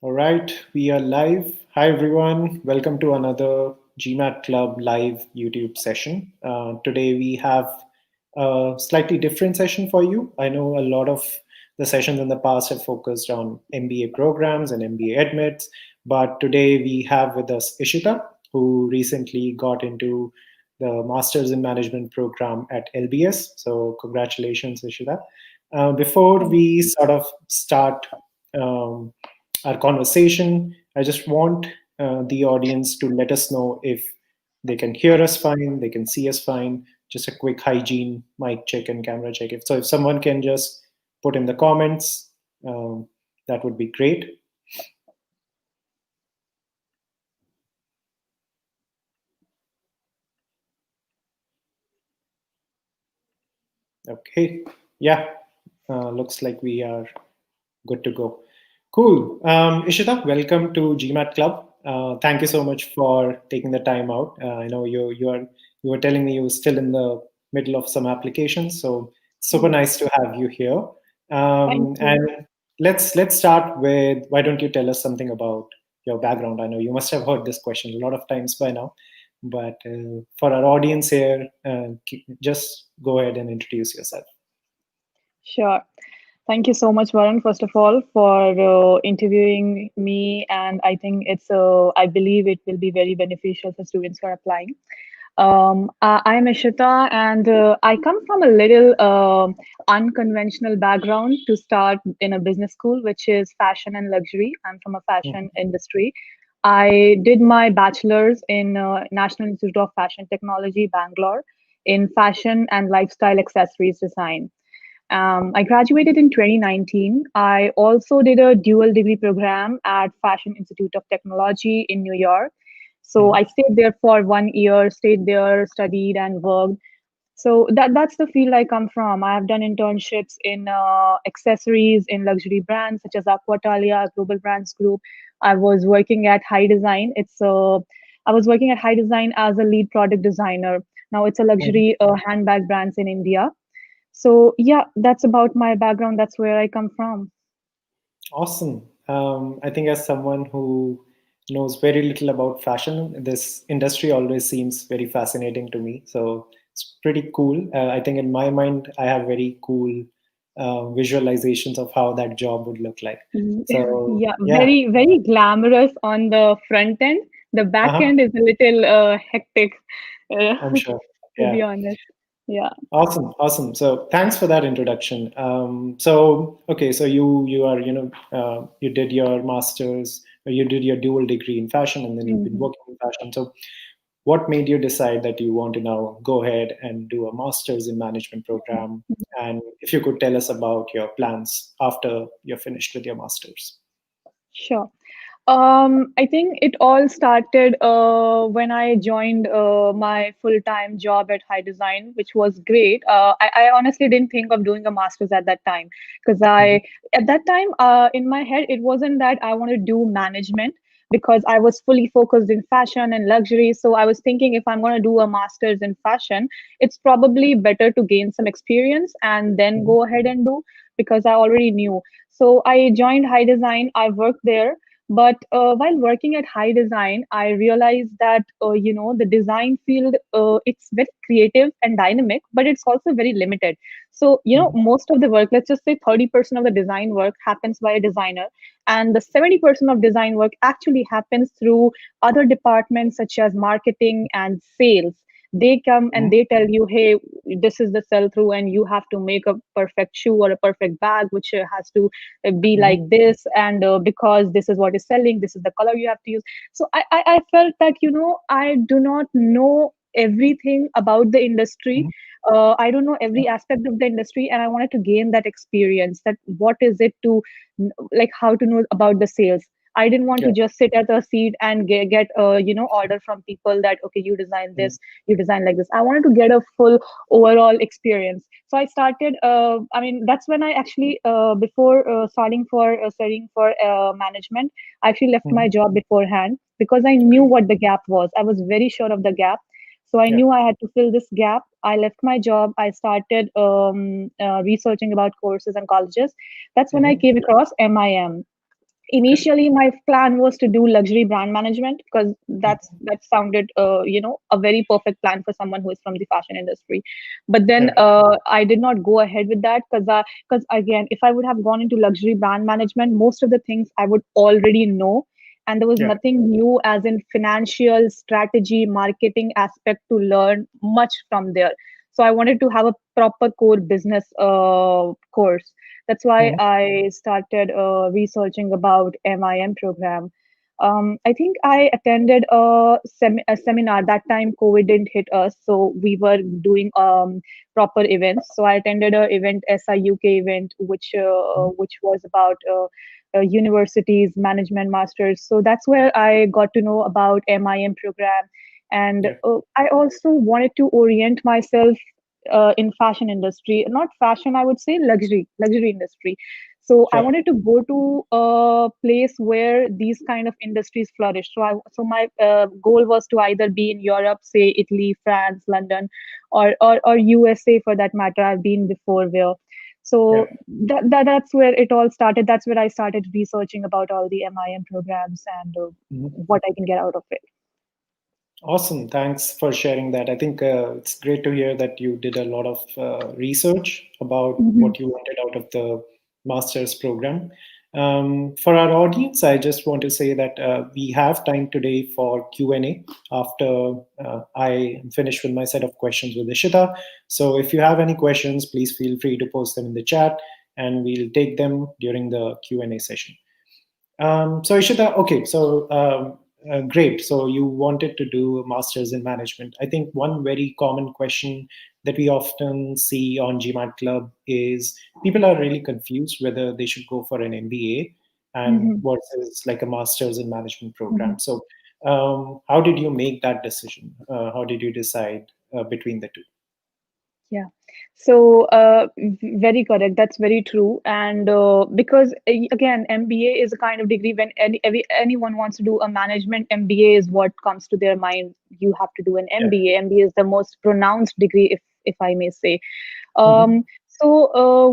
All right, we are live. Hi, everyone. Welcome to another GMAT Club live YouTube session. Today, we have a slightly different session for you. I know a lot of the sessions in the past have focused on MBA programs and MBA admits, but today we have with us Ishita, who recently got into the Masters in Management program at LBS. So, congratulations, Ishita. Before Thank we sort of start um, our conversation, I just want the audience to let us know if they can hear us fine, they can see us fine. Just a quick hygiene, mic check and camera check. If someone can just put in the comments, um, that would be great. Okay, yeah, looks like we are good to go. Cool. Ishita, welcome to GMAT Club. Thank you so much for taking the time out. I know you were telling me you were still in the middle of some applications, so super you. nice to have you here. Thank you. And let's start with, why don't you tell us something about your background? I know you must have heard this question a lot of times by now, but for our audience here, just go ahead and introduce yourself. Sure. Thank you so much, Varun, first of all, for interviewing me. And I think I believe it will be very beneficial for students who are applying. I'm Ishita, and I come from a little unconventional background to start in a business school, which is fashion and luxury. I'm from a fashion Mhm. industry. I did my bachelor's in National Institute of Fashion Technology, Bangalore, in fashion and lifestyle accessories design. I graduated in 2019. I also did a dual degree program at Fashion Institute of Technology in New York. So Mhm. I stayed there for 1 year, stayed there, studied and worked. So that's the field I come from. I have done internships in accessories in luxury brands such as Aquatalia, Global Brands Group. I was working at High Design. I was working at High Design as a lead product designer. Now it's a Mhm. luxury handbag brands in India. So yeah, that's about my background. That's where I come from. Awesome. I think as someone who knows very little about fashion, this industry always seems very fascinating to me. So it's pretty cool. I think in my mind, I have very cool visualizations of how that job would look like. So Yeah, yeah, very glamorous on the front end. The back uh-huh, end is a little hectic, I'm sure. to Yeah. be honest. Yeah. Awesome, awesome. So thanks for that introduction. Okay, so you are you did your masters, or you did your dual degree in fashion, and then you've been Mhm. working in fashion. So what made you decide that you want to now go ahead and do a masters in management program? And if you could tell us about your plans after you're finished with your masters. Sure. I think it all started when I joined my full-time job at High Design, which was great. I honestly didn't think of doing a master's at that time because Mhm. at that time, in my head, it wasn't that I want to do management because I was fully focused in fashion and luxury. So I was thinking if I'm going to do a master's in fashion, it's probably better to gain some experience and then Mhm. go ahead and do because I already knew. So I joined High Design. I worked there, but while working at High Design, I realized that the design field, it's very creative and dynamic, but it's also very limited. So Mhm. most of the work, let's just say 30% of the design work happens by a designer, and the 70% of design work actually happens through other departments such as marketing and sales. They come and Mhm. they tell you, hey, this is the sell through, and you have to make a perfect shoe or a perfect bag, which has to be like Mhm. this, and because this is what is selling, this is the color you have to use. So I felt that I do not know everything about the industry. Mhm. I don't know every aspect of the industry, and I wanted to gain that experience, that what is it to like how to know about the sales. I didn't want to Yeah. just sit at a seat and get order from people that okay, you design Mhm. this, you design like this. I wanted to get a full overall experience. So I started. I mean, that's when I actually before studying for management, I actually left my Mhm. job beforehand because I knew what the gap was. I was very sure of the gap. So I Yeah. knew I had to fill this gap. I left my job. I started researching about courses and colleges. That's when I Mhm. came across MIM. Good. Initially my plan was to do luxury brand management because Mhm. that sounded a very perfect plan for someone who is from the fashion industry. But then Okay. I did not go ahead with that because again, if I would have gone into luxury brand management, most of the things I would already know, and there was Yeah. nothing new as in financial strategy marketing aspect to learn much from there. So I wanted to have a proper core business course. That's why Mhm. I started researching about MIM program. I think I attended a seminar that time. COVID didn't hit us, so we were doing proper events. So I attended a event, SIUK event, Mhm. which was about universities, management masters. So that's where I got to know about MIM program, and Yeah. I also wanted to orient myself in fashion industry, not fashion, I would say luxury industry. So I Sure. wanted to go to a place where these kind of industries flourish. So my goal was to either be in Europe, say Italy, France, London, or USA for that matter. I've been before there. Yeah. So that's where it all started. That's where I started researching about all the MIM programs and Mhm. what I can get out of it. Awesome. Thanks for sharing that. I think it's great to hear that you did a lot of research about Hmm. what you wanted out of the master's program. For our audience, I just want to say that we have time today for Q&A after I am finished with my set of questions with Ishita. So if you have any questions, please feel free to post them in the chat and we'll take them during the Q&A session. So Ishita, okay, so great. So you wanted to do a master's in management. I think one very common question that we often see on GMAT Club is people are really confused whether they should go for an MBA and Hmm. versus like a master's in management Hmm. program. So how did you make that decision? How did you decide between the two? Yeah. So, very correct. That's very true. And because again, MBA is a kind of degree when anyone wants to do a management, MBA is what comes to their mind. You have to do an Yeah. MBA. MBA is the most pronounced degree, if I may say. Hmm.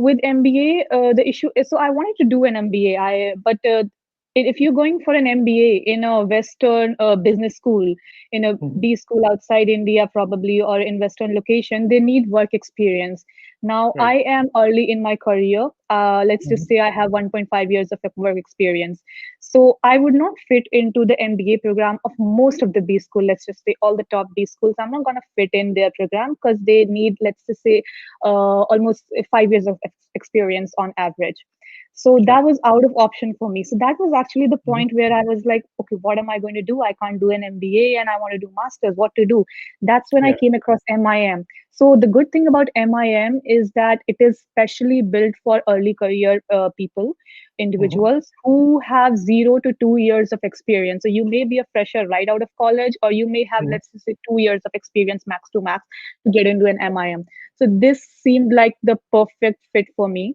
With MBA, the issue is so I wanted to do an MBA. But if you're going for an MBA in a Western business school, in a Hmm. B school outside India, probably, or in Western location, they need work experience. Now, Right. I am early in my career. Let's just Hmm. say I have 1.5 years of work experience. So I would not fit into the MBA program of most of the B school. Let's just say all the top B schools. I'm not going to fit in their program because they need, let's just say, almost 5 years of experience on average. So Sure. that was out of option for me. So that was actually the Hmm. point where I was like, okay, what am I going to do? I can't do an MBA and I want to do masters. What to do? That's when I Yeah. came across MIM. So the good thing about MIM is that it is specially built for early career people, Hmm. individuals who have 0 to 2 years of experience. So you may be a fresher right out of college, or you may have, Hmm. let's just say, 2 years of experience max to max to get into an MIM. So this seemed like the perfect fit for me.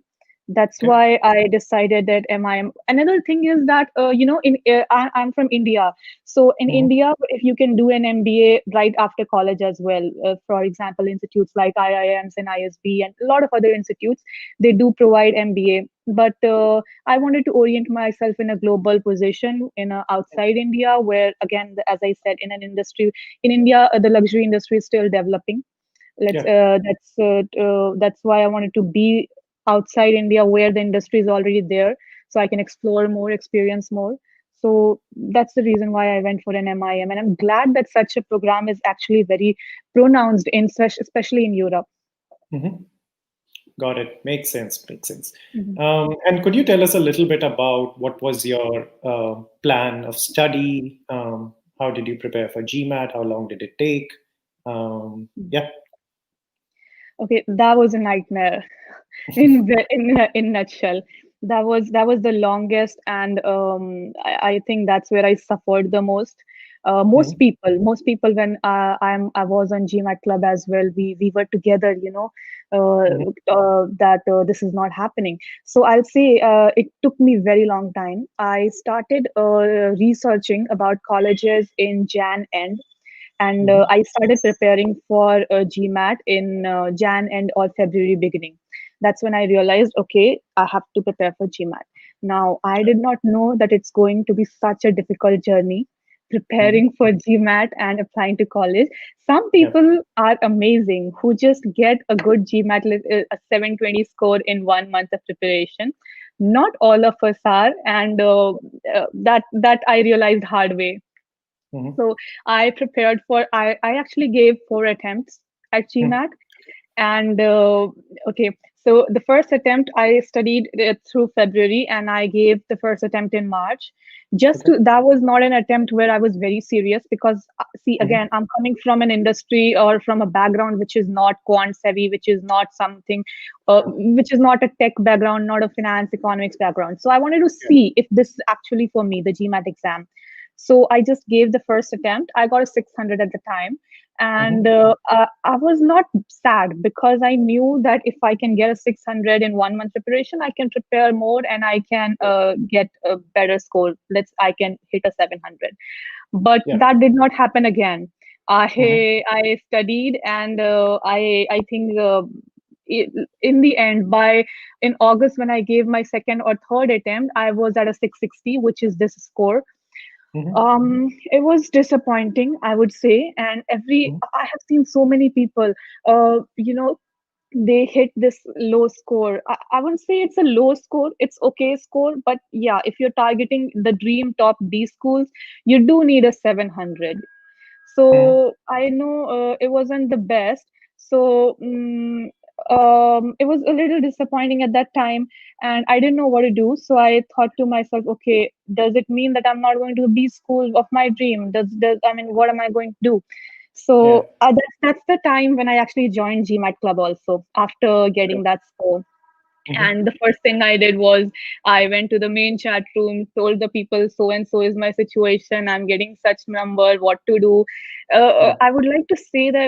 That's Okay. why I decided that MIM. Another thing is that I'm from India, so in Hmm. India, if you can do an MBA right after college as well, for example, institutes like IIMs and ISB and a lot of other institutes, they do provide MBA. But I wanted to orient myself in a global position in outside India, where again, as I said, in an industry in India, the luxury industry is still developing. Yeah. That's why I wanted to be outside India where the industry is already there, so I can explore more, experience more. So that's the reason why I went for an MIM, and I'm glad that such a program is actually very pronounced in especially in Europe. Mhm. Got it. Makes sense. Makes sense. Mhm. And could you tell us a little bit about what was your plan of study? How did you prepare for GMAT? How long did it take? Yeah. Okay, that was a nightmare. In nutshell, that was the longest, and I think that's where I suffered the most. Mhm. Most people, when I was on GMAT club as well, we were together, Mhm. that this is not happening. So I'll say it took me very long time. I started researching about colleges in Jan end, and Mhm. I started preparing for GMAT in Jan end or February beginning. That's when I realized, okay, I have to prepare for GMAT. Now, I did not know that it's going to be such a difficult journey Mhm. preparing for GMAT and applying to college. Some Yeah. people are amazing who just get a good GMAT, a 720 score in 1 month of preparation. Not all of us are, and that I realized hard way. Mhm. So I prepared for. I actually gave 4 attempts at Mhm. GMAT, and okay, so the first attempt I studied through February, and I gave the first attempt in March. Just Okay. to, that was not an attempt where I was very serious, because see, Mhm. again, I'm coming from an industry or from a background which is not quant savvy, which is not something, Yeah. which is not a tech background, not a finance economics background. So I wanted to Yeah. see if this is actually for me, the GMAT exam. So I just gave the first attempt. I got a 600 at the time, and Mhm. I was not sad, because I knew that if I can get a 600 in 1 month preparation, I can prepare more and I can Yeah. get a better score. I can hit a 700. But Yeah. that did not happen again. Mhm. I studied, and I think in the end, by in August, when I gave my second or third attempt, I was at a 660, which is this score. Mhm. It was disappointing, I would say. And Mhm. I have seen so many people, you know, they hit this low score. I wouldn't say it's a low score, it's okay score, but yeah, if you're targeting the dream top D schools, you do need a 700. Mhm. So I know it wasn't the best. So it was a little disappointing at that time, and I didn't know what to do. So I thought to myself, okay, does it mean that I'm not going to be school of my dream? Does I mean, what am I going to do? Yeah. So that's the time when I actually joined GMAT Club also, after Yeah. getting that score. Mhm. And the first thing I did was I went to the main chat room, told the people, so and so is my situation. I'm getting such number. What to do? Yeah. I would like to say that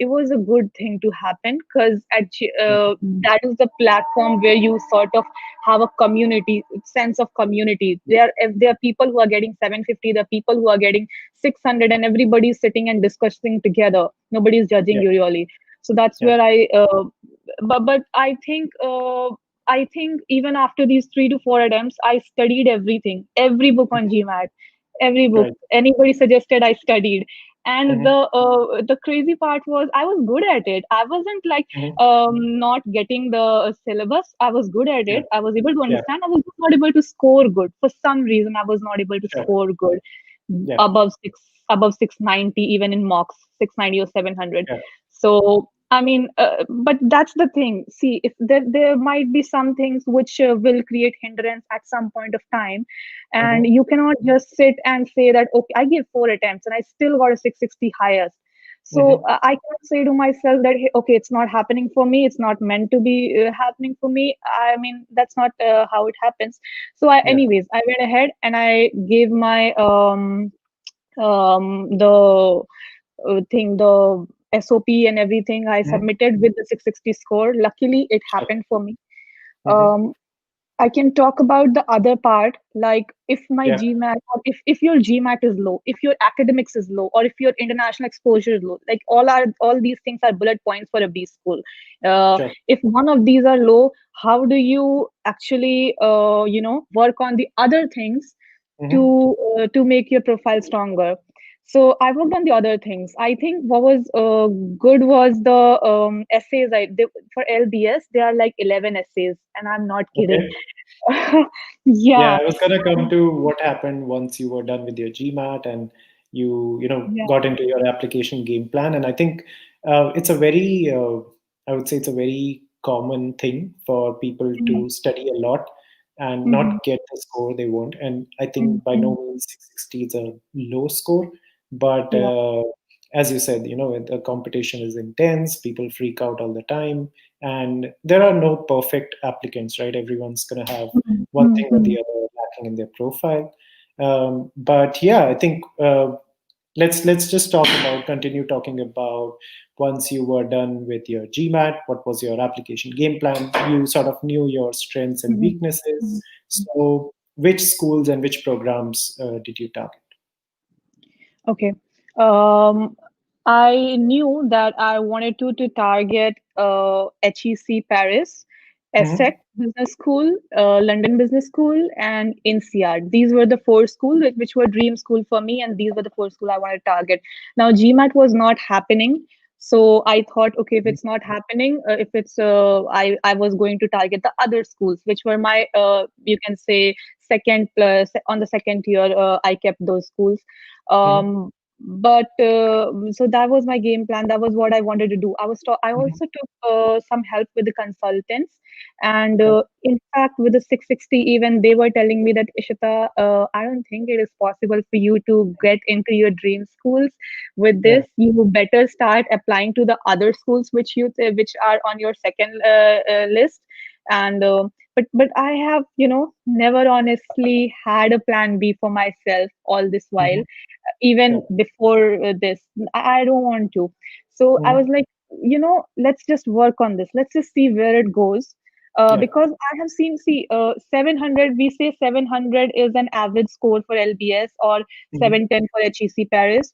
it was a good thing to happen, because Mhm. that is the platform where you sort of have a community sense of community. There are people who are getting 750. There are people who are getting 600, and everybody's sitting and discussing together. Nobody's judging Yeah. you really. So that's Yeah. where but I think even after these 3 to 4 attempts, I studied everything, every book on Mhm. GMAT, every book Right. anybody suggested, I studied. And Mhm. the crazy part was I was good at it. I wasn't like Mhm. not getting the syllabus. I was good at Yeah. it. I was able to Yeah. understand. I was just not able to score good. For some reason, I was not able to Sure. score good Yeah. above above 690, even in mocks, 690 or 700. Yeah. So I mean, but that's the thing. See, if there might be some things which will create hindrance at some point of time, and Mhm. you cannot just sit and say that, okay, I gave 4 attempts and I still got a 660 highest. So Mhm. I cannot say to myself that, hey, okay, it's not happening for me. It's not meant to be happening for me. I mean, that's not how it happens. So Yeah. anyways, I went ahead and I gave my the thing, the SOP and everything. I Mhm. submitted with the 660 score. Luckily, it Sure. happened for me. Mhm. Um, I can talk about the other part, like if my Yeah. GMAT, or if your GMAT is low, if your academics is low, or if your international exposure is low. Like all these things are bullet points for a B school. Sure. If one of these are low, how do you actually work on the other things Mhm. to make your profile stronger? So I worked on the other things. I think what was good was the essays. For LBS, there are like 11 essays, and I'm not kidding. Okay. Yeah, Yeah, I was gonna come to what happened once you were done with your GMAT and yeah. got into your application game plan. And I think it's a very, I would say it's a very common thing for people Mhm, to study a lot and mhm, not get the score they want. And I mhm, think by no mhm. means 660 is a low score, but Yeah. as you said, the competition is intense. People freak out all the time, and there are no perfect applicants, right? Everyone's gonna have Mhm, one mhm, thing or the mhm. other lacking in their profile. But yeah, I think let's just continue talking about once you were done with your GMAT, what was your application game plan? You sort of knew your strengths and Mhm, weaknesses. mhm. So, which schools and which programs did you target? Okay. Um, I knew that I wanted to target HEC Paris, Mm-hmm. ESSEC Business School, London Business School, and INSEAD. These were the four schools which were dream school for me, and these were the four schools I wanted to target. Now, GMAT was not happening, so I thought, okay, if it's not happening, if it's I was going to target the other schools, which were my you can say second plus on the second year. I kept those schools. Mm-hmm. But so that was my game plan. That was what I wanted to do. I Mm-hmm. also took some help with the consultants, and Yeah. in fact, with the 660, even they were telling me that, Ishita, I don't think it is possible for you to get into your dream schools with Yeah. this. You better start applying to the other schools which are on your second list. And but I have, never honestly had a plan B for myself all this while, Mm-hmm. Yeah. even before this. I don't want to. So I Mm-hmm. was like, let's just work on this. Let's just see where it goes. Yeah. Because I have seen, see, 700, we say 700 is an average score for LBS, or Mm-hmm. 710 for HEC Paris.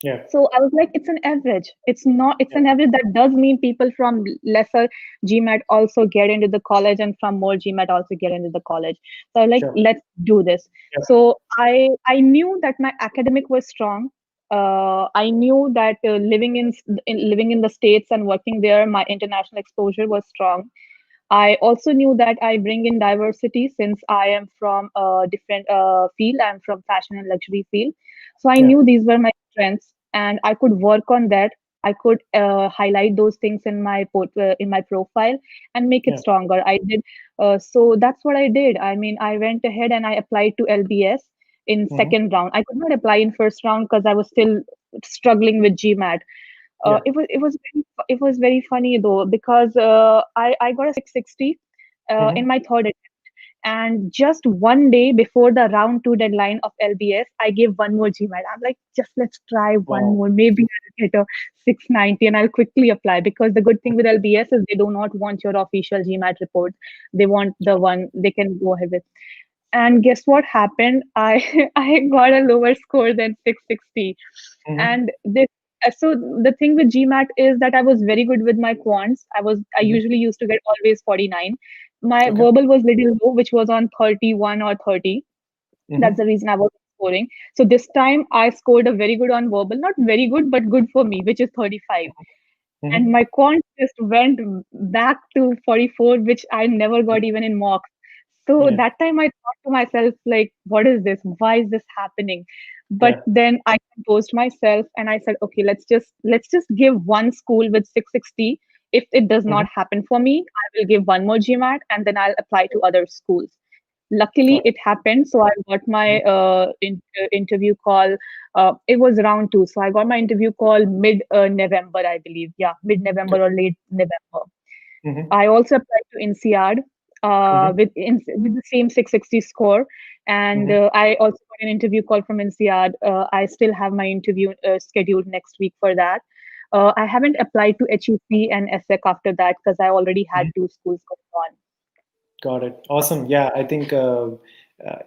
Yeah. So I was like, it's an average. It's not, it's Yeah. an average. That does mean people from lesser GMAT also get into the college, and from more GMAT also get into the college. So I was like, Sure. let's do this. Yeah. So I knew that my academic was strong. I knew that living in the States and working there, my international exposure was strong. I also knew that I bring in diversity, since I am from a different field. I'm from fashion and luxury field. So I Yeah. knew these were my strengths, and I could work on that. I could highlight those things in my profile and make it Yeah. stronger. I did. So that's what I did. I mean, I went ahead and I applied to LBS in Mm-hmm. second round. I could not apply in first round because I was still struggling with GMAT. Yeah. It was very funny though, because I got a 660 in Mm-hmm. my third attempt, and just one day before the round two deadline of LBS, I gave one more GMAT. I'm like, just let's try one Wow. more. Maybe I'll get a 690 and I'll quickly apply, because the good thing with LBS is they do not want your official GMAT report. They want the one they can go ahead with. And guess what happened? I I got a lower score than 660. Mm-hmm. And this so the thing with GMAT is that I was very good with my quants. I Mm-hmm. usually used to get always 49. My Okay. verbal was little low, which was on 31 or 30. That's Mm-hmm. the reason I was scoring. So this time I scored a very good on verbal, not very good, but good for me, which is 35. And Mm-hmm. my quant just went back to 44, which I never got even in mocks. So Yeah. that time I thought to myself, like, what is this? Why is this happening? But Yeah. then I composed myself and I said, okay, let's just give one school with 660. If it does Mm-hmm. not happen for me, I will give one more GMAT and then I'll apply to other schools. Luckily, Got it happened. So I got it. my interview call. It was round two. So I got my interview call mid November, I believe. Yeah, mid Yeah. November or late November. Mm-hmm. I also applied to INSEAD Mm-hmm. with the same 660 score. And Mm-hmm. I also got an interview call from INSEAD. I still have my interview scheduled next week for that. I haven't applied to HEC and ESSEC after that because I already had two schools going on. Got it. Awesome. Yeah, I think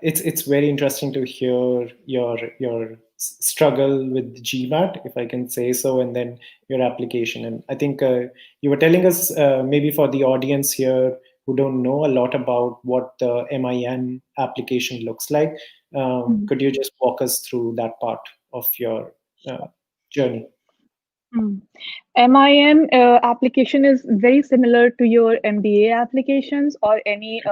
it's very interesting to hear your struggle with GMAT, if I can say so, and then your application. And I think you were telling us maybe for the audience here who don't know a lot about what the MIN application looks like, Mm. could you just walk us through that part of your uh, journey? Mm. MIM application is very similar to your MBA applications or any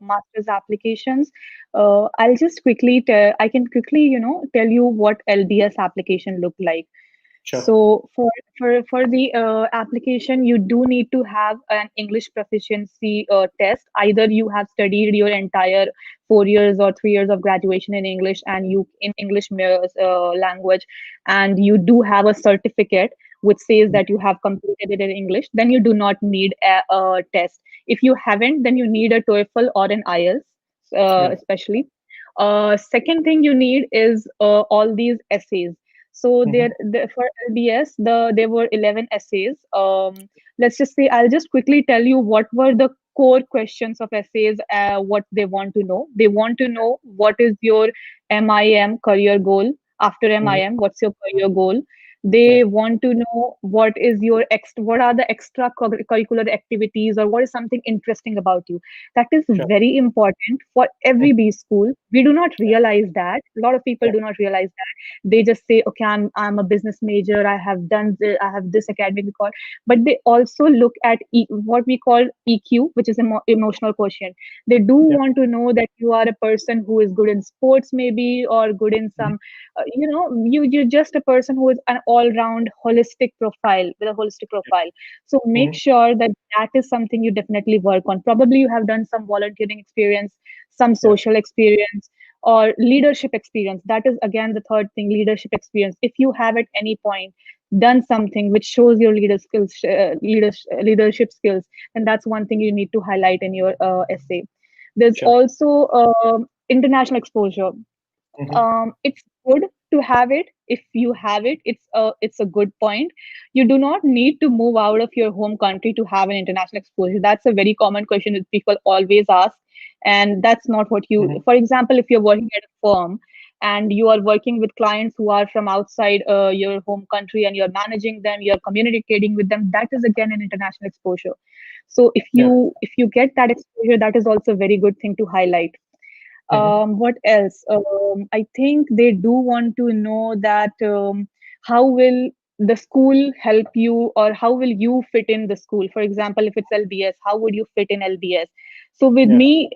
master's applications. I can quickly, tell you what LBS application look like. Sure. So for the application, you do need to have an English proficiency test. Either you have studied your entire 4 years or 3 years of graduation in English, and you in English language, and you do have a certificate which says that you have completed it in English. Then you do not need a test. If you haven't, then you need a TOEFL or an IELTS, Yeah. especially. Second thing you need is all these essays. So Mm-hmm. for LBS, there were 11 essays. Let's just say I'll just quickly tell you what were the core questions of essays. What they want to know. They want to know what is your MIM career goal. After Mm-hmm. MIM, what's your career goal? Yeah. They want to know what are the extra curricular activities, or what is something interesting about you. That is Sure. very important for every Mhm. B school. We do not Yeah. realize that. A lot of people Yeah. do not realize that. They just say, okay, I'm a business major. I have this academic record, but they also look at what we call EQ, which is emotional quotient. They do Yeah. want to know that you are a person who is good in sports, maybe, or good in Mhm. some, you're just a person who is an all-round holistic profile with a holistic profile. So make Mhm. sure that that is something you definitely work on. Probably you have done some volunteering experience, some Yeah. social experience, or leadership experience. That is again the third thing, leadership experience. If you have at any point done something which shows your leadership skills, then that's one thing you need to highlight in your essay. There's Sure. also international exposure. Mhm. It's good to have it. If you have it, it's a good point. You do not need to move out of your home country to have an international exposure. That's a very common question that people always ask, and that's not what you. Mhm. For example, if you're working at a firm and you are working with clients who are from outside your home country, and you're managing them, you're communicating with them, that is again an international exposure. So Yeah. if you get that exposure, that is also a very good thing to highlight. Mhm. What else? I think they do want to know that how will the school help you, or how will you fit in the school? For example, if it's LBS, how would you fit in LBS? So with Yeah. me,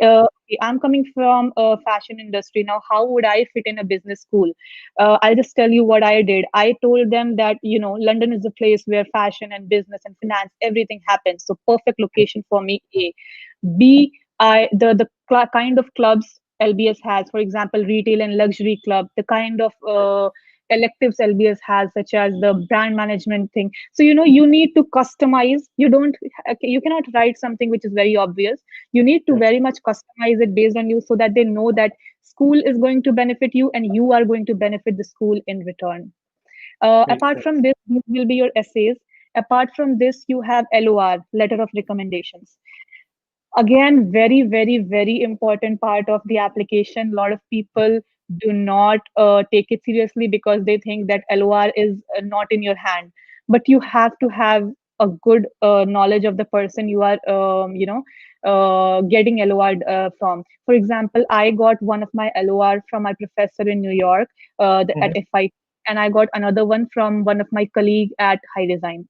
I'm coming from a fashion industry. Now, how would I fit in a business school? I'll just tell you what I did. I told them that, London is a place where fashion and business and finance, everything happens. So perfect location for me, A. B, the kind of clubs LBS has, for example, retail and luxury club, the kind of electives LBS has, such as the brand management thing. So you need to customize. You cannot write something which is very obvious. You need to Yeah. very much customize it based on you, so that they know that school is going to benefit you and you are going to benefit the school in return. Makes Apart from sense. this, these will be your essays. Apart from this, you have LOR, letter of recommendations. Again, very, very, very important part of the application. A lot of people do not take it seriously because they think that LOR is not in your hand. But you have to have a good knowledge of the person you are, getting LOR from. For example, I got one of my LOR from my professor in New York, at Mhm. FIT, and I got another one from one of my colleague at High Design.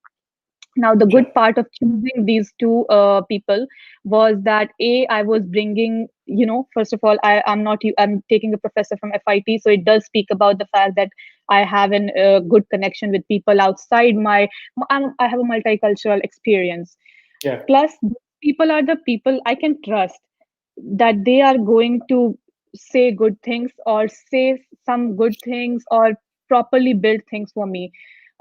Now, the Sure. good part of choosing these two people was that, A, I was bringing, first of all, I'm taking a professor from FIT, so it does speak about the fact that I have a good connection with people outside I have a multicultural experience. Yeah. Plus, people are the people I can trust, that they are going to say good things, or say some good things, or properly build things for me.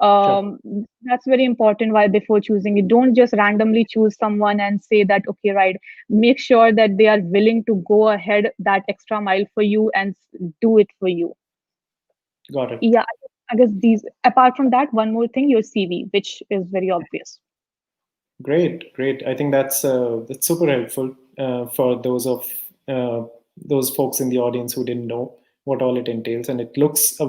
Sure. um, that's very important. While before choosing it, don't just randomly choose someone and say that, okay, right. Make sure that they are willing to go ahead that extra mile for you and do it for you. Got it. Yeah, I guess these, apart from that, one more thing, your CV, which is very obvious. Great, great. I think that's super helpful for uh, those folks in the audience who didn't know what all it entails, and it looks to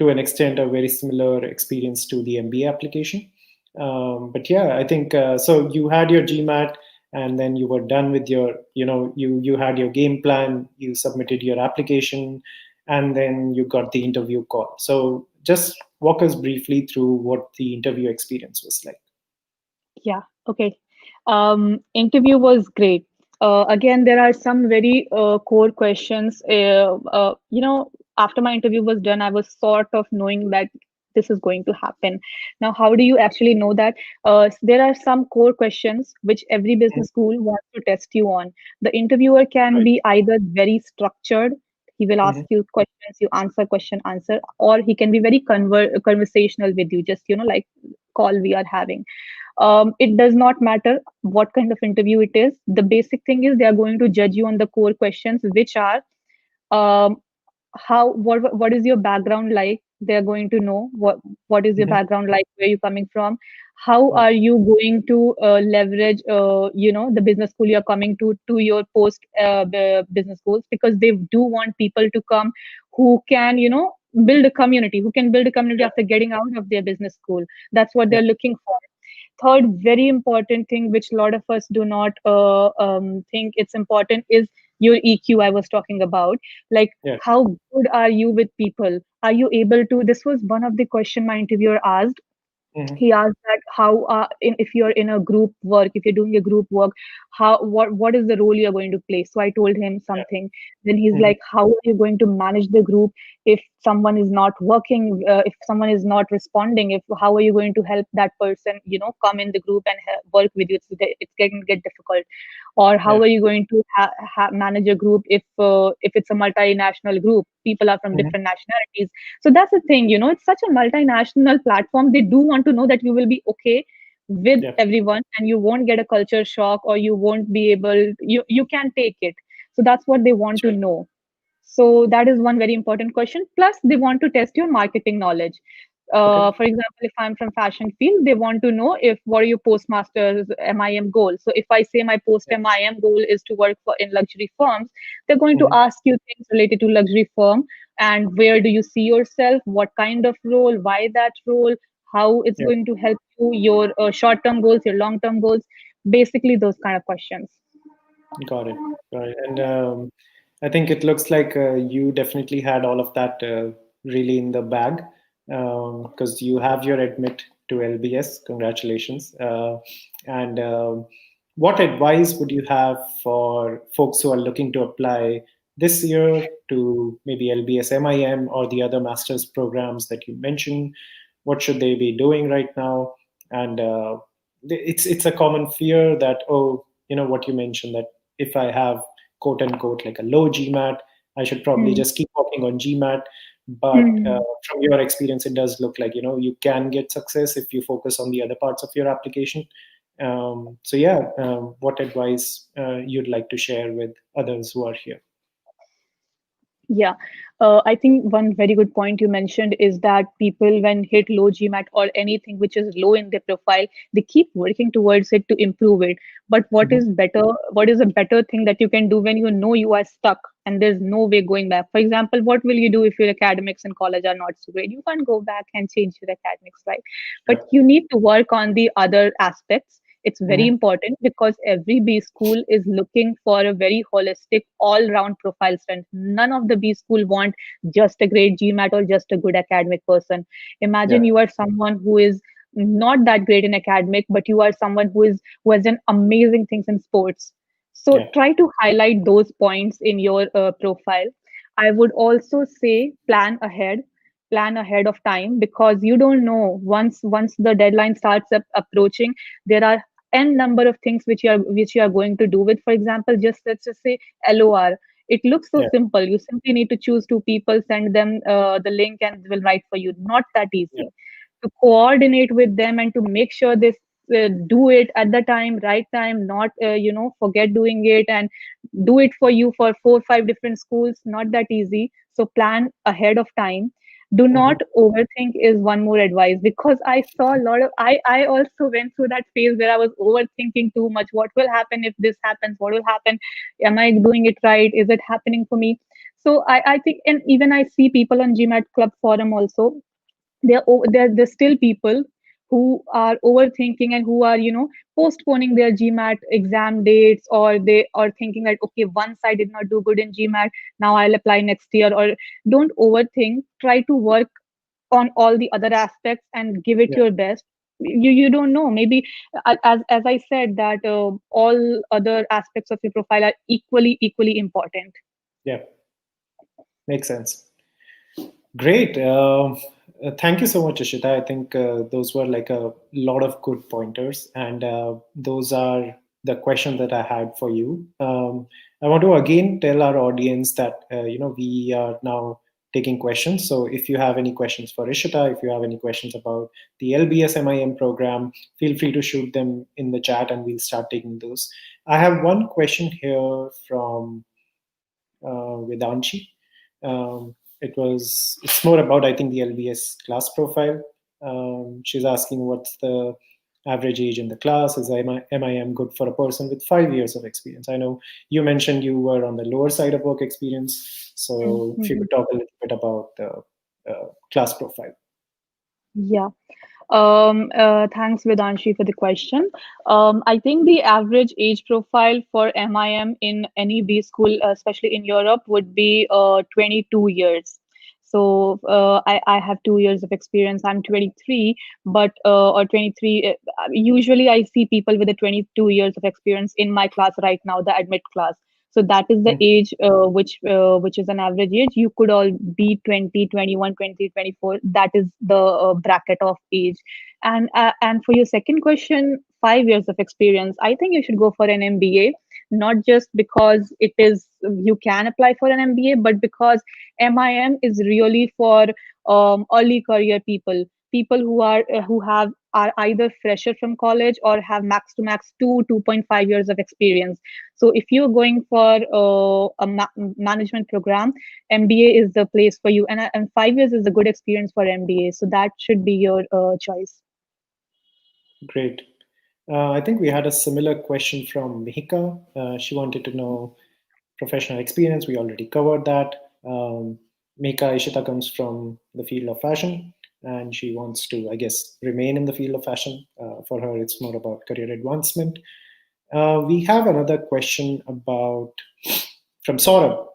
an extent, a very similar experience to the MBA application. But yeah, I think so. You had your GMAT, and then you were done with your, you had your game plan. You submitted your application, and then you got the interview call. So just walk us briefly through what the interview experience was like. Yeah. Okay. Interview was great. Again, there are some very core questions. After my interview was done, I was sort of knowing that this is going to happen. Now, how do you actually know that? There are some core questions which every business school wants to test you on. The interviewer can Right. be either very structured. He will ask Mhm. you questions, you answer, question, answer, or he can be very conversational with you, just like call we are having. It does not matter what kind of interview it is. The basic thing is they are going to judge you on the core questions, which are, um, what is your background like. They're going to know what is your Mhm. background like, where you coming from, how Right. are you going to leverage the business school you're coming to your post business goals, because they do want people to come who can build a community, who can build a community after getting out of their business school. That's what Yeah. they're looking for. Third very important thing, which a lot of us do not think it's important, is your EQ. I was talking about, like, Yeah. how good are you with people? Are you able to, this was one of the question my interviewer asked. Hmm. He asked that how if you're in a group work, if you're doing a group work, how, what is the role you're going to play? So I told him Yeah. something. Then he's Hmm. like, how are you going to manage the group if someone is not working, if someone is not responding, if, how are you going to help that person, come in the group and work with you? It's getting get difficult. Or how Yeah. are you going to manage a group if it's a multinational group, people are from Hmm. different nationalities? So that's the thing, it's such a multinational platform. They do want to know that you will be okay with Yeah. everyone, and you won't get a culture shock, or you won't be able, you can take it. So that's what they want to Sure. know. So that is one very important question. Plus, they want to test your marketing knowledge. Okay. For example, if I'm from fashion field, they want to know if what are your postmasters MIM goals. So if I say my post Yeah. MIM goal is to work for in luxury firms, they're going to Hmm. ask you things related to luxury firm, and where do you see yourself, what kind of role, why that role, how it's Yeah. going to help you, your short-term goals, your long-term goals, basically those kind of questions. Got it. Got it. And I think it looks like you definitely had all of that really in the bag, because you have your admit to LBS. Congratulations. And what advice would you have for folks who are looking to apply this year to maybe LBS MIM or the other master's programs that you mentioned? What should they be doing right now? And it's a common fear that, oh, what you mentioned, that if I have quote unquote like a low GMAT, I should probably Hmm. just keep working on GMAT. But Hmm. from your experience, it does look like you can get success if you focus on the other parts of your application. So yeah, what advice you'd like to share with others who are here? Yeah, I think one very good point you mentioned is that people, when hit low GMAT or anything which is low in their profile, they keep working towards it to improve it. But what Hmm. is better? What is a better thing that you can do when you know you are stuck and there's no way going back? For example, what will you do if your academics in college are not so great? You can't go back and change your academics, right? But Yeah. you need to work on the other aspects. It's very Hmm. important because every B school is looking for a very holistic, all-round profile strength. None of the B school want just a great GMAT or just a good academic person. Imagine Yeah. you are someone who is not that great in academic, but you are someone who has done amazing things in sports. So Yeah. try to highlight those points in your profile. I would also say plan ahead of time, because you don't know, once the deadline starts approaching, there are n number of things which you are going to do with. For example, just let's just say LOR. It looks so Yeah. simple. You simply need to choose two people, send them the link, and they will write for you. Not that Yeah. easy. To coordinate with them and to make sure they do it at the time, right time, not forget doing it and do it for you for 4 or 5 different schools. Not that easy. So plan ahead of time. Do Hmm. not overthink is one more advice, because I saw a lot of, I also went through that phase where I was overthinking too much. What will happen if this happens? What will happen? Am I doing it right? Is it happening for me? So I think, and even I see people on GMAT Club forum also, there's still people who are overthinking and who are postponing their GMAT exam dates, or they are thinking that, okay, once I did not do good in GMAT, now I'll apply next year. Or don't overthink, try to work on all the other aspects and give it Yeah. your best. You don't know, maybe, as I said, that all other aspects of your profile are equally important. Yeah. Makes sense. Great. Thank you so much, Ishita. I think those were like a lot of good pointers, and those are the questions that I had for you. I want to again tell our audience that we are now taking questions. So if you have any questions for Ishita, if you have any questions about the LBS MIM program, feel free to shoot them in the chat, and we'll start taking those. I have one question here from Vedanshi. It's more about, I think, the LBS class profile. She's asking what's the average age in the class. Is MIM good for a person with 5 years of experience? I know you mentioned you were on the lower side of work experience, so if you Mhm. could talk a little bit about class profile? Yeah. Thanks, Vedanshi, for the question. I think the average age profile for MIM in any B school, especially in Europe, would be 22 years. So I have 2 years of experience. I'm 23, but or 23. Usually, I see people with a 22 years of experience in my class right now, the admit class. So that is the Mm. age which is an average age. You could all be 20, 21, 20, 24. That is the bracket of age. And for your second question, 5 years of experience, I think you should go for an MBA, not just because it is you can apply for an MBA, but because MIM is really for early career people, people who have are either fresher from college or have max to max 2.5 years of experience. So if you're going for management program, MBA is the place for you, and 5 years is a good experience for MBA. So that should be your choice. Great. I think we had a similar question from Mihika. She wanted to know professional experience. We already covered that. Mihika Ishita comes from the field of fashion, and she wants to, I guess, remain in the field of fashion. For her, it's more about career advancement. We have another question about from Saurabh.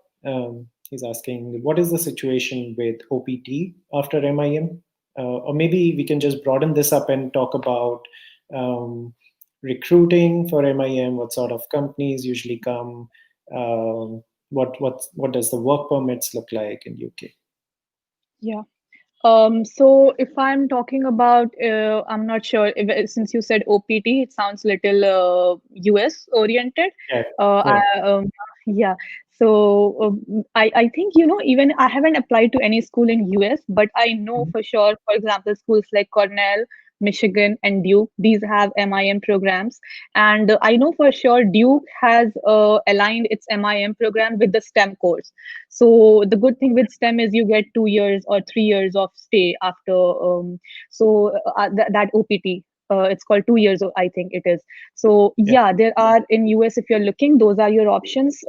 He's asking, what is the situation with OPT after MIM? Or maybe we can just broaden this up and talk about um, recruiting for MIM. What sort of companies usually come? What does the work permits look like in UK? Yeah. So if I'm talking about, I'm not sure if, since you said OPT, it sounds little US oriented. Yeah, Uh, yeah. I, um, yeah. So I think, even I haven't applied to any school in US, but I know Mhm. for sure, for example, schools like Cornell, Michigan, and Duke, these have MIM programs. And I know for sure Duke has aligned its MIM program with the STEM course. So the good thing with STEM is you get 2 years or 3 years of stay after. That OPT. It's called 2 years, I think it is. So Yeah. yeah, there are in US if you're looking, those are your options.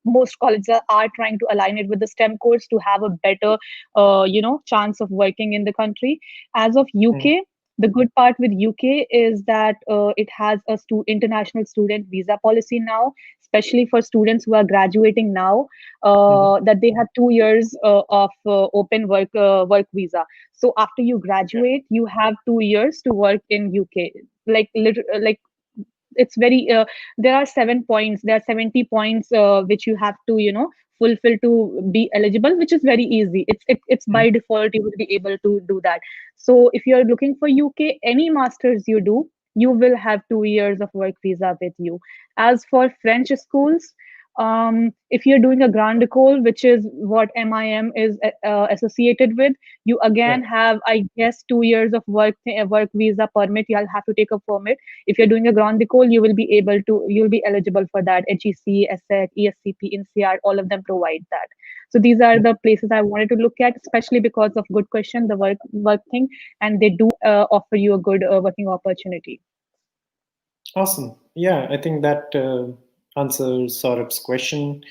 Most colleges are trying to align it with the STEM course to have a better, chance of working in the country. As of Mm. UK, the good part with UK is that it has a international student visa policy now, especially for students who are graduating now, Mhm. that they have 2 years of open work visa. So after you Yeah. graduate, you have 2 years to work in UK. Like it's very there are 7 points, there are 70 points which you have to fulfill to be eligible, which is very easy. It's Mhm. by default you will be able to do that. So if you're looking for UK, any masters you do, you will have 2 years of work visa with you. As for French schools, if you're doing a grande école, which is what MIM is associated with, you Yeah. again have, I guess, 2 years of work visa permit. You'll have to take a permit. If you're doing a Grand École, you'll be eligible for that. HEC, ESSEC, ESCP, INSEAD, all of them provide that. So these are the places I wanted to look at, especially because of good question, the work thing, and they do offer you a good working opportunity. Awesome. Yeah, I think that answers Saurabh's question.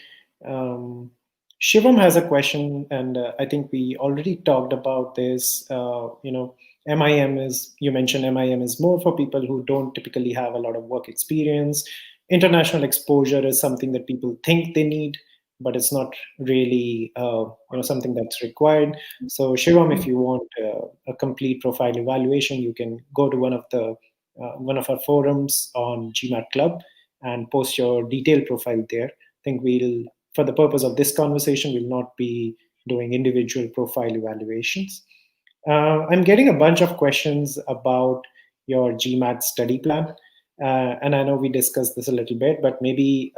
Um, Shivam has a question, and I think we already talked about this. MIM is, you mentioned MIM is more for people who don't typically have a lot of work experience. International exposure is something that people think they need, but it's not really something that's required. So Shivam, if you want a complete profile evaluation, you can go to one of our forums on GMAT Club and post your detailed profile there. I think for the purpose of this conversation, we'll not be doing individual profile evaluations. I'm getting a bunch of questions about your GMAT study plan. And I know we discussed this a little bit, but maybe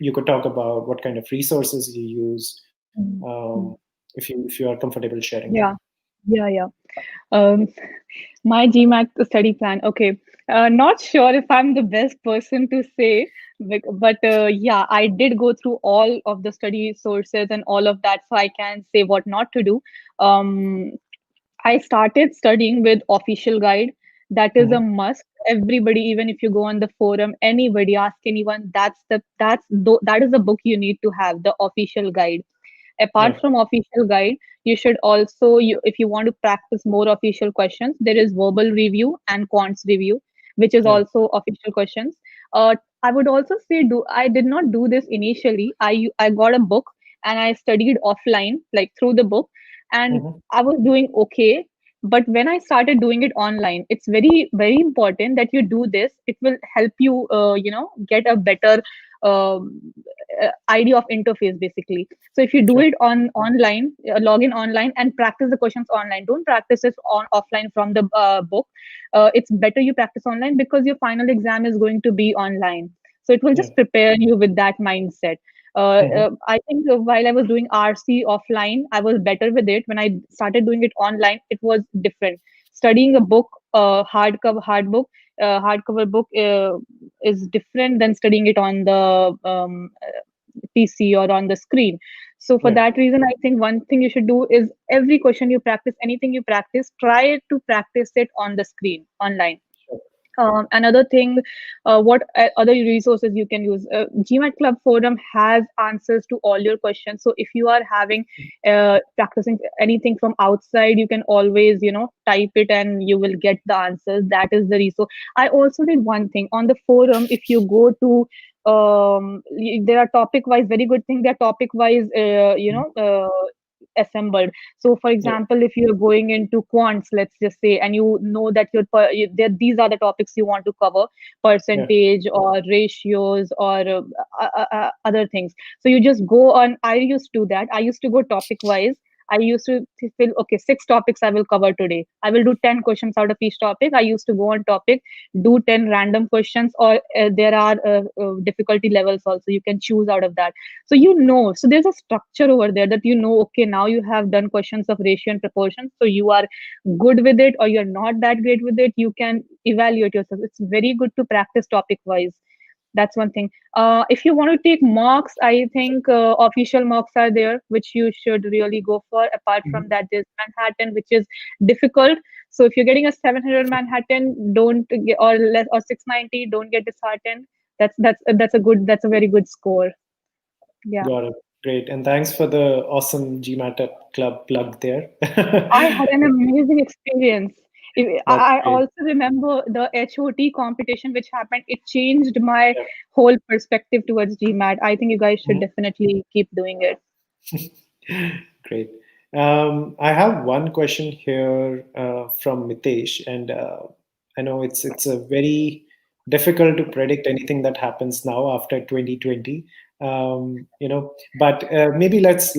you could talk about what kind of resources you use, Mm, mm. if you are comfortable sharing them. Yeah, yeah. Um, my GMAT study plan. Okay, not sure if I'm the best person to say, but yeah, I did go through all of the study sources and all of that, so I can say what not to do. Um, I started studying with official guide. That is a Mhm. must. Everybody, even if you go on the forum, anybody ask anyone, that is the book you need to have, the official guide. Apart Yeah. from official guide, you should also, if you want to practice more official questions, there is verbal review and quants review, which is Yeah. also official questions. I would also say, do I did not do this initially. I got a book and I studied offline, like through the book, and Hmm. I was doing okay. But when I started doing it online, it's very, very important that you do this. It will help you, get a better idea of interface, basically. So if you do Sure. it on online, log in online and practice the questions online. Don't practice it on offline from the book. It's better you practice online because your final exam is going to be online. So it will Yeah. just prepare you with that mindset. Hmm. I think while I was doing RC offline, I was better with it. When I started doing it online, it was different. Studying a book, hardcover book is different than studying it on the PC or on the screen. So for Yeah. that reason, I think one thing you should do is every question you practice, anything you practice, try to practice it on the screen online. Sure. Another thing, what other resources you can use? GMAT Club Forum has answers to all your questions. So if you are having practicing anything from outside, you can always, type it and you will get the answers. That is the resource. I also did one thing on the forum. If you go to there are topic wise, very good thing. They are topic wise, assembled. So for Yeah. example, if you're going into quants, let's just say, and you know that these are the topics you want to cover, Yeah. percentage or ratios or other things. So you just go on. I used to do that. I used to go topic wise. I used to feel, okay, 6 topics I will cover today. I will do 10 questions out of each topic. I used to go on topic, do 10 random questions, or there are difficulty levels also. You can choose out of that. So so there's a structure over there that okay, now you have done questions of ratio and proportion, so you are good with it or you're not that great with it. You can evaluate yourself. It's very good to practice topic wise. That's one thing. If you want to take mocks, I think official mocks are there, which you should really go for. Apart from Mhm. that, there's Manhattan, which is difficult. So if you're getting a 700 Manhattan, don't get, or less, or 690, don't get disheartened. That's a very good score. Yeah. Got it. Great. And thanks for the awesome GMAT Club plug there. I had an amazing experience. That's I great. also remember the HOT competition which happened. It changed my Yeah. whole perspective towards GMAT. I think you guys should Mhm. definitely keep doing it. Great. I have one question here from Mitesh, and I know it's a very difficult to predict anything that happens now after 2020. But maybe let's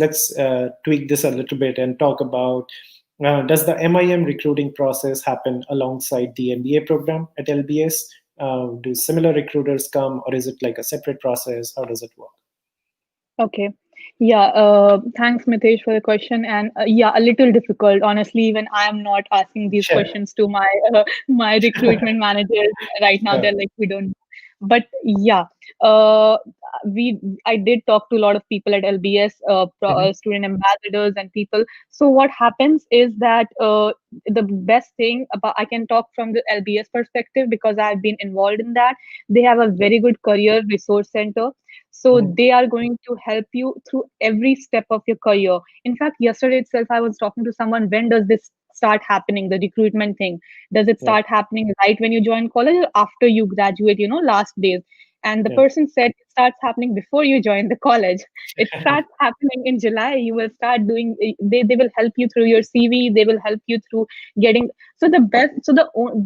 tweak this a little bit and talk about does the MIM recruiting process happen alongside the MBA program at LBS? Do similar recruiters come, or is it like a separate process? How does it work? Okay. Yeah. Thanks, Mitesh, for the question. And yeah, a little difficult, honestly. Even I am not asking these Sure. questions to my my recruitment managers right now. Sure. They're like, we don't. But yeah, uh, we I did talk to a lot of people at LBS, Mhm. student ambassadors and people. So what happens is that the best thing about, I can talk from the LBS perspective because I've been involved in that. They have a Yeah. very good career resource center, so Mhm. they are going to help you through every step of your career. In fact, yesterday itself, I was talking to someone, when does this start happening, the recruitment thing? Does it Yeah. start happening right when you join college or after you graduate, last days? And the Yeah. person said it starts happening before you join the college. It starts happening in July. You will start doing, they will help you through your CV, they will help you through getting. So the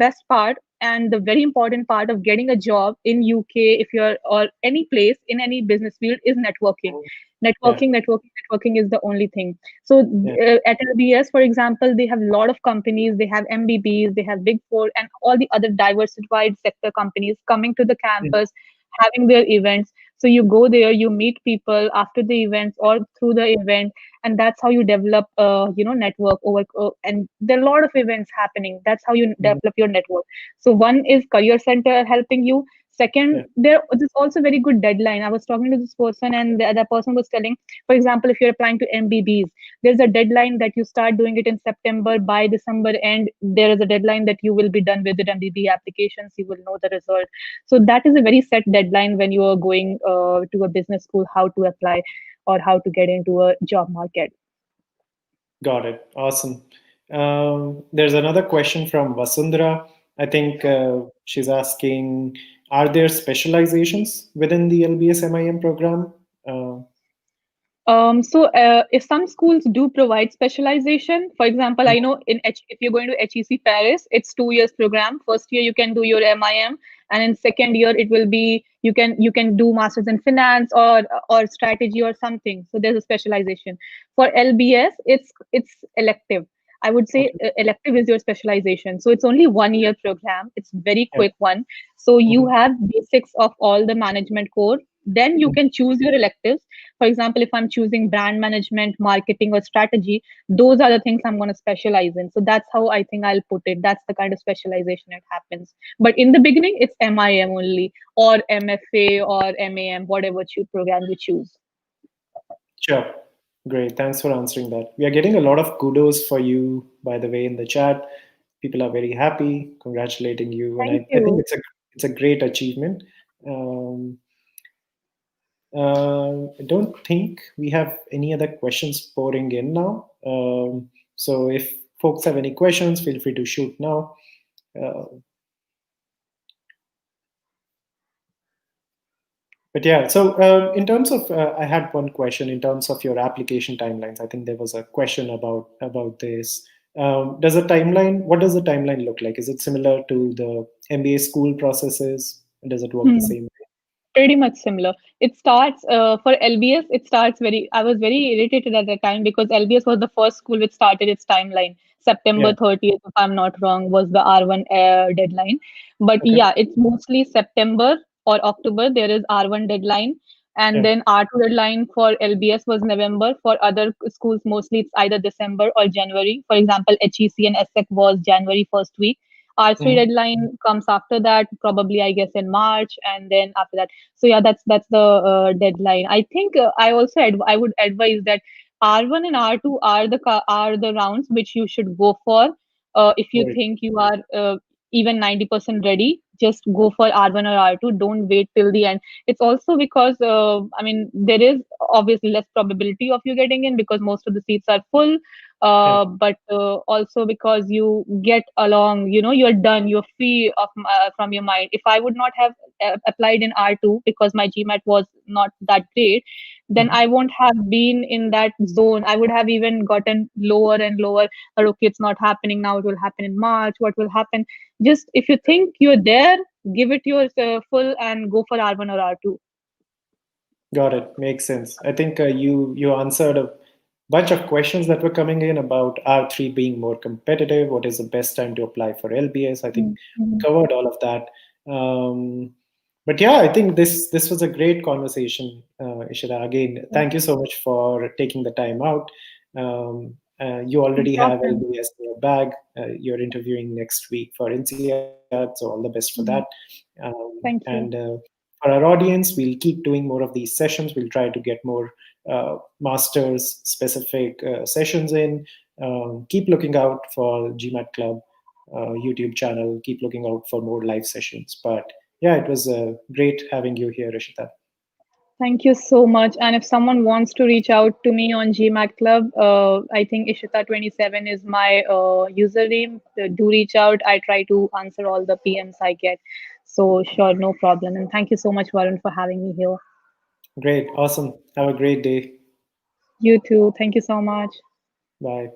best part and the very important part of getting a job in UK, if you're, or any place in any business field, is networking. Mhm. Yeah. Networking is the only thing. So Yeah. at LBS, for example, they have a lot of companies. They have MBBs, they have Big Four, and all the other diversified sector companies coming to the Mhm. campus, having their events. So you go there, you meet people after the events or through the event, and that's how you develop, network over. And there are a lot of events happening. That's how you Mhm. develop your network. So one is career center helping you. Second, Yeah. there's also very good deadline. I was talking to this person, and the other person was telling, for example, if you're applying to MBBs, there's a deadline that you start doing it in September. By December end, there is a deadline that you will be done with the MBB applications. You will know the result. So that is a very set deadline when you are going to a business school, how to apply or how to get into a job market. Got it. Awesome. There's another question from Vasundhara. I think she's asking, are there specializations within the LBS MIM program? Uh, If some schools do provide specialization, for example, I know if you're going to HEC Paris, it's 2 years program. First year you can do your MIM, and in second year it will be you can do masters in finance or strategy or something. So there's a specialization. For LBS, it's elective. I would say okay. elective is your specialization. So it's only 1 year program. It's very Yeah. quick one. So you Mhm. have basics of all the management core. Then you Mhm. can choose your electives. For example, if I'm choosing brand management, marketing, or strategy, those are the things I'm going to specialize in. So that's how I think I'll put it. That's the kind of specialization that happens. But in the beginning, it's MIM only, or MFA, or MAM, whatever program you choose. Sure. Great. Thanks for answering that. We are getting a lot of kudos for you, by the way, in the chat. People are very happy, congratulating you, and Thank I think you. it's a great achievement. Um, I don't think we have any other questions pouring in now. So if folks have any questions, feel free to shoot now. Uh, but yeah, so in terms of, I had one question in terms of your application timelines. I think there was a question about this. Does the timeline? What does the timeline look like? Is it similar to the MBA school processes? Does it work the Hmm. same way? Pretty much similar. It starts for LBS. It starts very. I was very irritated at that time because LBS was the first school which started its timeline. September Yeah. 30th, if I'm not wrong, was the R1 deadline. But Okay. yeah, it's mostly September or October. There is R1 deadline, and Yeah. then R2 deadline for LBS was November. For other schools, mostly it's either December or January. For example, HEC and ESSEC was January first week. R3 Mhm. deadline comes after that, probably I guess in March, and then after that. So yeah, that's the deadline. I think I also I would advise that R1 and R2 are the rounds which you should go for. If you Very think you are even 90% ready, just go for R1 or R2. Don't wait till the end. It's also because I mean there is obviously less probability of you getting in because most of the seats are full. yeah. But also because you get along, you're done, you're free from your mind. If I would not have applied in R2 because my GMAT was not that great, then Mhm. I won't have been in that zone. I would have even gotten lower and lower. Or, okay, it's not happening now. It will happen in March. What will happen? Just if you think you're there, give it your full and go for R1 or R2. Got it. Makes sense. I think you answered a bunch of questions that were coming in about R3 being more competitive. What is the best time to apply for LBS? I think we Mm-hmm. covered all of that. Um, but yeah, I think this was a great conversation, Ishita. Again, thank you so much for taking the time out. You No already have problem. LBS in your bag. You're interviewing next week for INSEAD, so all the best for that. Mhm. Thank And you. for our audience, we'll keep doing more of these sessions. We'll try to get more masters specific sessions in. Keep looking out for GMAT Club YouTube channel. Keep looking out for more live sessions. But yeah, it was great having you here, Rishita. Thank you so much. And if someone wants to reach out to me on GMAT Club, I think Ishita27 is my username. Do reach out. I try to answer all the PMs I get. So, sure, no problem. And thank you so much, Varun, for having me here. Great. Awesome. Have a great day. You too. Thank you so much. Bye.